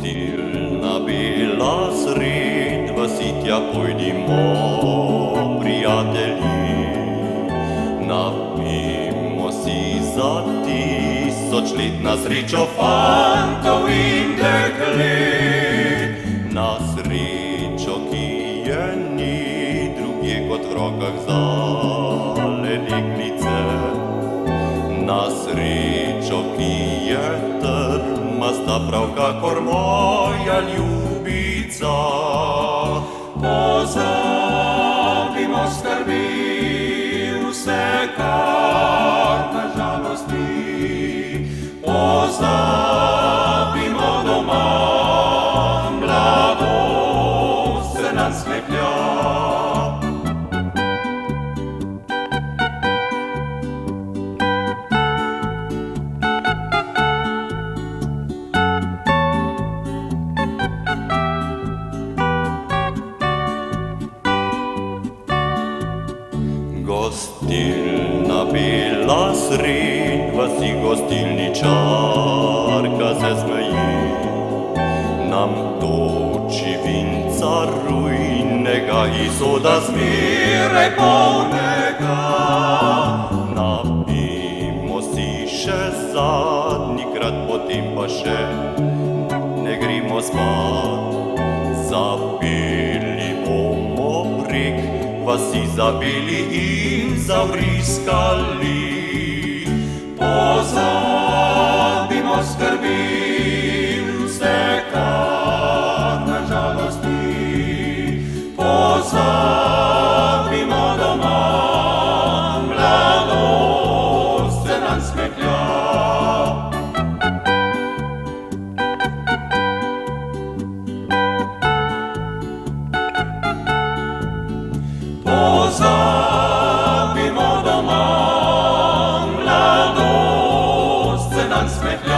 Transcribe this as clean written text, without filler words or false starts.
Gostilna bila sred vasi, tja pojdimo, prijatelji. Napijmo si za 1000 let na srečo fantov in deklet. Na srečo, ki je ni drugje kot v rokah zale deklice. Na srečo, ki je trmasta prav kakor moja ljubica. Pozabimo skrbi, vse kar na žalosti. Pozabimo doma, mladost se nam skleplja. Gostilna bila sred vasi, gostilničarka se smeji. Nam toči vinca rujnega in soda zmeraj polnega. Napijmo si še zadnjikrat, potem pa še ne gremo spat. Zapeli bomo prek vasi, zapeli in zavriskali. Pozabimo skrbi, vse kar na žalosti. Pozabimo doma, mladost se nam smehlja. Pozabimo doma, mladost se nam smehlja.